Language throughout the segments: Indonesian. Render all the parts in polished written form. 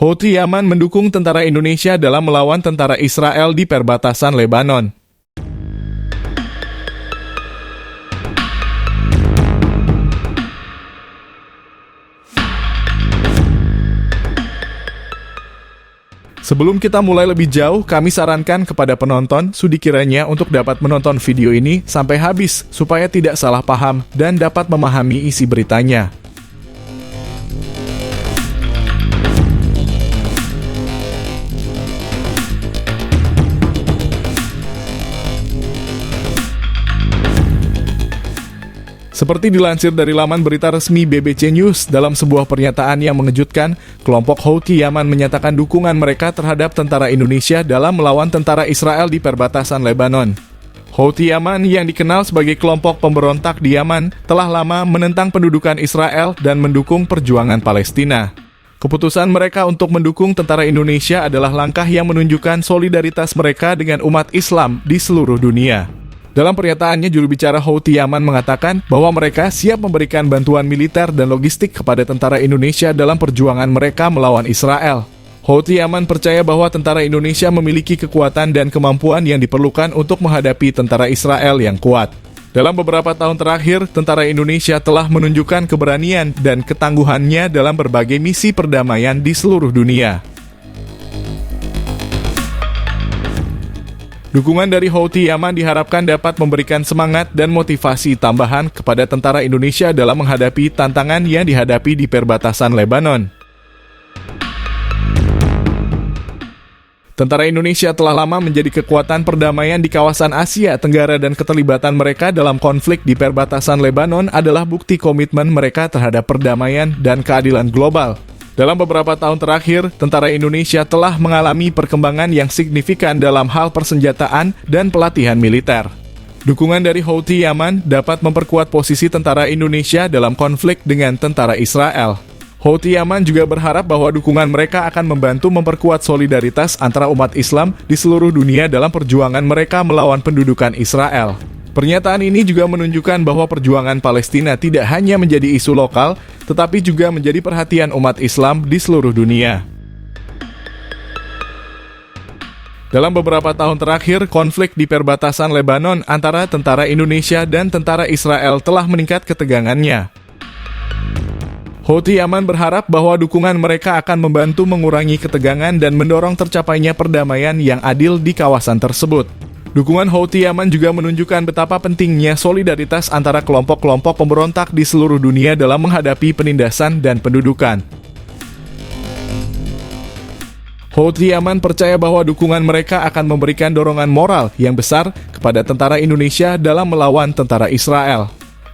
Houthi Yaman mendukung tentara Indonesia dalam melawan tentara Israel di perbatasan Lebanon. Sebelum kita mulai lebih jauh, kami sarankan kepada penonton studi kiranya untuk dapat menonton video ini sampai habis supaya tidak salah paham dan dapat memahami isi beritanya. Seperti dilansir dari laman berita resmi BBC News, dalam sebuah pernyataan yang mengejutkan, kelompok Houthi Yaman menyatakan dukungan mereka terhadap tentara Indonesia dalam melawan tentara Israel di perbatasan Lebanon. Houthi Yaman yang dikenal sebagai kelompok pemberontak di Yaman telah lama menentang pendudukan Israel dan mendukung perjuangan Palestina. Keputusan mereka untuk mendukung tentara Indonesia adalah langkah yang menunjukkan solidaritas mereka dengan umat Islam di seluruh dunia. Dalam pernyataannya, juru bicara Houthi Yaman mengatakan bahwa mereka siap memberikan bantuan militer dan logistik kepada tentara Indonesia dalam perjuangan mereka melawan Israel. Houthi Yaman percaya bahwa tentara Indonesia memiliki kekuatan dan kemampuan yang diperlukan untuk menghadapi tentara Israel yang kuat. Dalam beberapa tahun terakhir, tentara Indonesia telah menunjukkan keberanian dan ketangguhannya dalam berbagai misi perdamaian di seluruh dunia. Dukungan dari Houthi Yaman diharapkan dapat memberikan semangat dan motivasi tambahan kepada tentara Indonesia dalam menghadapi tantangan yang dihadapi di perbatasan Lebanon. Tentara Indonesia telah lama menjadi kekuatan perdamaian di kawasan Asia Tenggara dan keterlibatan mereka dalam konflik di perbatasan Lebanon adalah bukti komitmen mereka terhadap perdamaian dan keadilan global. Dalam beberapa tahun terakhir, tentara Indonesia telah mengalami perkembangan yang signifikan dalam hal persenjataan dan pelatihan militer. Dukungan dari Houthi Yaman dapat memperkuat posisi tentara Indonesia dalam konflik dengan tentara Israel. Houthi Yaman juga berharap bahwa dukungan mereka akan membantu memperkuat solidaritas antara umat Islam di seluruh dunia dalam perjuangan mereka melawan pendudukan Israel. Pernyataan ini juga menunjukkan bahwa perjuangan Palestina tidak hanya menjadi isu lokal, tetapi juga menjadi perhatian umat Islam di seluruh dunia. Dalam beberapa tahun terakhir, konflik di perbatasan Lebanon antara tentara Indonesia dan tentara Israel telah meningkat ketegangannya. Houthi Yaman berharap bahwa dukungan mereka akan membantu mengurangi ketegangan dan mendorong tercapainya perdamaian yang adil di kawasan tersebut. Dukungan Houthi Yaman juga menunjukkan betapa pentingnya solidaritas antara kelompok-kelompok pemberontak di seluruh dunia dalam menghadapi penindasan dan pendudukan. Houthi Yaman percaya bahwa dukungan mereka akan memberikan dorongan moral yang besar kepada tentara Indonesia dalam melawan tentara Israel.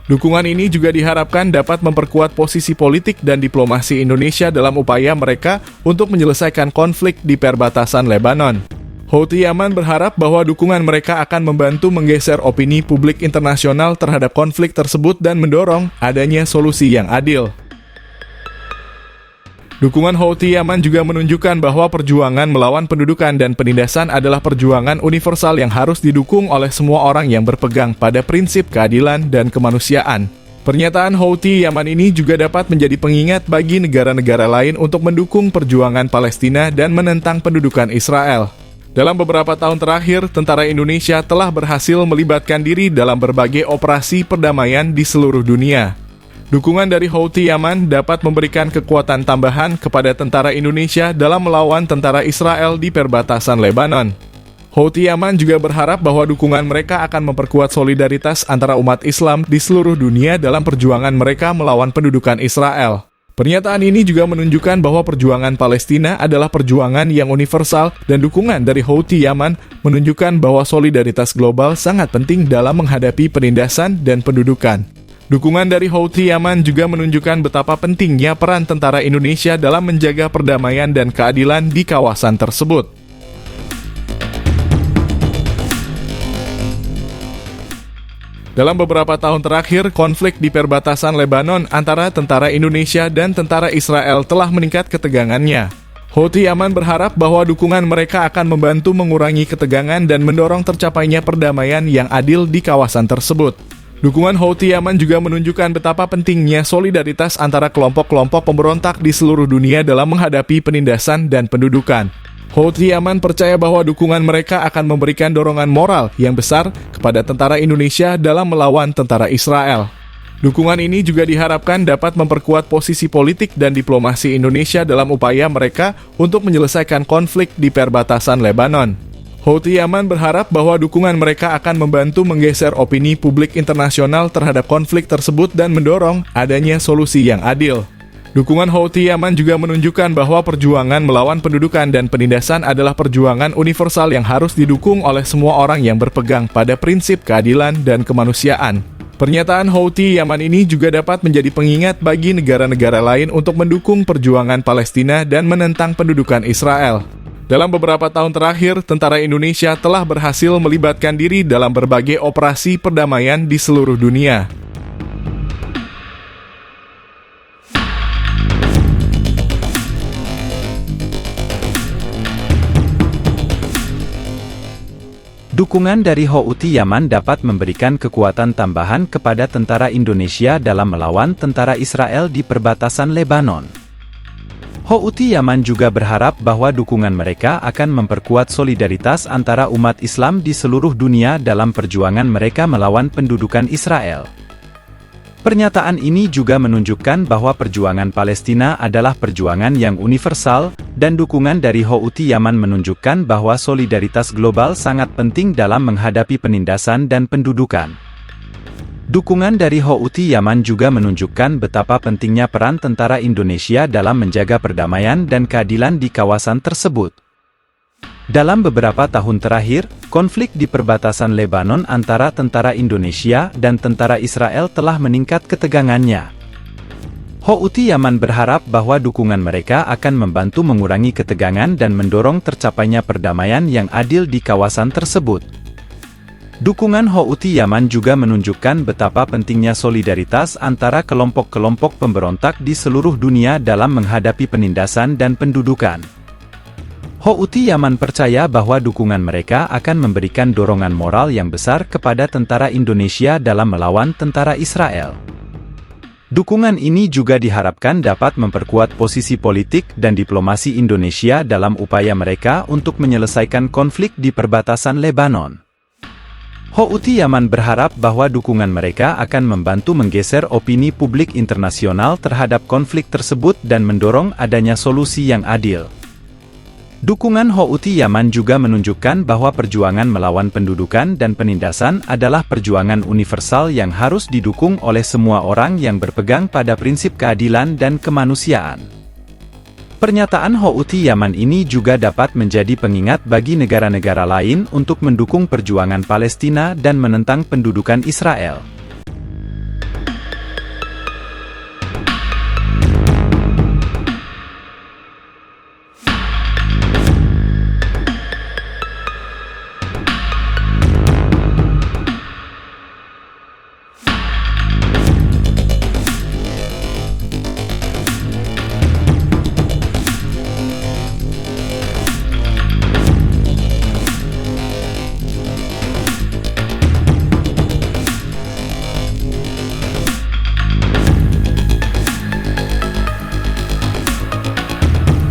Dukungan ini juga diharapkan dapat memperkuat posisi politik dan diplomasi Indonesia dalam upaya mereka untuk menyelesaikan konflik di perbatasan Lebanon. Houthi Yaman berharap bahwa dukungan mereka akan membantu menggeser opini publik internasional terhadap konflik tersebut dan mendorong adanya solusi yang adil. Dukungan Houthi Yaman juga menunjukkan bahwa perjuangan melawan pendudukan dan penindasan adalah perjuangan universal yang harus didukung oleh semua orang yang berpegang pada prinsip keadilan dan kemanusiaan. Pernyataan Houthi Yaman ini juga dapat menjadi pengingat bagi negara-negara lain untuk mendukung perjuangan Palestina dan menentang pendudukan Israel. Dalam beberapa tahun terakhir, tentara Indonesia telah berhasil melibatkan diri dalam berbagai operasi perdamaian di seluruh dunia. Dukungan dari Houthi Yaman dapat memberikan kekuatan tambahan kepada tentara Indonesia dalam melawan tentara Israel di perbatasan Lebanon. Houthi Yaman juga berharap bahwa dukungan mereka akan memperkuat solidaritas antara umat Islam di seluruh dunia dalam perjuangan mereka melawan pendudukan Israel. Pernyataan ini juga menunjukkan bahwa perjuangan Palestina adalah perjuangan yang universal dan dukungan dari Houthi Yaman menunjukkan bahwa solidaritas global sangat penting dalam menghadapi penindasan dan pendudukan. Dukungan dari Houthi Yaman juga menunjukkan betapa pentingnya peran tentara Indonesia dalam menjaga perdamaian dan keadilan di kawasan tersebut. Dalam beberapa tahun terakhir, konflik di perbatasan Lebanon antara tentara Indonesia dan tentara Israel telah meningkat ketegangannya. Houthi Yaman berharap bahwa dukungan mereka akan membantu mengurangi ketegangan dan mendorong tercapainya perdamaian yang adil di kawasan tersebut. Dukungan Houthi Yaman juga menunjukkan betapa pentingnya solidaritas antara kelompok-kelompok pemberontak di seluruh dunia dalam menghadapi penindasan dan pendudukan. Houthi Yaman percaya bahwa dukungan mereka akan memberikan dorongan moral yang besar kepada tentara Indonesia dalam melawan tentara Israel. Dukungan ini juga diharapkan dapat memperkuat posisi politik dan diplomasi Indonesia dalam upaya mereka untuk menyelesaikan konflik di perbatasan Lebanon. Houthi Yaman berharap bahwa dukungan mereka akan membantu menggeser opini publik internasional terhadap konflik tersebut dan mendorong adanya solusi yang adil. Dukungan Houthi Yaman juga menunjukkan bahwa perjuangan melawan pendudukan dan penindasan adalah perjuangan universal yang harus didukung oleh semua orang yang berpegang pada prinsip keadilan dan kemanusiaan. Pernyataan Houthi Yaman ini juga dapat menjadi pengingat bagi negara-negara lain untuk mendukung perjuangan Palestina dan menentang pendudukan Israel. Dalam beberapa tahun terakhir, tentara Indonesia telah berhasil melibatkan diri dalam berbagai operasi perdamaian di seluruh dunia. Dukungan dari Houthi Yaman dapat memberikan kekuatan tambahan kepada tentara Indonesia dalam melawan tentara Israel di perbatasan Lebanon. Houthi Yaman juga berharap bahwa dukungan mereka akan memperkuat solidaritas antara umat Islam di seluruh dunia dalam perjuangan mereka melawan pendudukan Israel. Pernyataan ini juga menunjukkan bahwa perjuangan Palestina adalah perjuangan yang universal, dan dukungan dari Houthi Yaman menunjukkan bahwa solidaritas global sangat penting dalam menghadapi penindasan dan pendudukan. Dukungan dari Houthi Yaman juga menunjukkan betapa pentingnya peran tentara Indonesia dalam menjaga perdamaian dan keadilan di kawasan tersebut. Dalam beberapa tahun terakhir, konflik di perbatasan Lebanon antara tentara Indonesia dan tentara Israel telah meningkat ketegangannya. Houthi Yaman berharap bahwa dukungan mereka akan membantu mengurangi ketegangan dan mendorong tercapainya perdamaian yang adil di kawasan tersebut. Dukungan Houthi Yaman juga menunjukkan betapa pentingnya solidaritas antara kelompok-kelompok pemberontak di seluruh dunia dalam menghadapi penindasan dan pendudukan. Houthi Yaman percaya bahwa dukungan mereka akan memberikan dorongan moral yang besar kepada tentara Indonesia dalam melawan tentara Israel. Dukungan ini juga diharapkan dapat memperkuat posisi politik dan diplomasi Indonesia dalam upaya mereka untuk menyelesaikan konflik di perbatasan Lebanon. Houthi Yaman berharap bahwa dukungan mereka akan membantu menggeser opini publik internasional terhadap konflik tersebut dan mendorong adanya solusi yang adil. Dukungan Houthi Yaman juga menunjukkan bahwa perjuangan melawan pendudukan dan penindasan adalah perjuangan universal yang harus didukung oleh semua orang yang berpegang pada prinsip keadilan dan kemanusiaan. Pernyataan Houthi Yaman ini juga dapat menjadi pengingat bagi negara-negara lain untuk mendukung perjuangan Palestina dan menentang pendudukan Israel.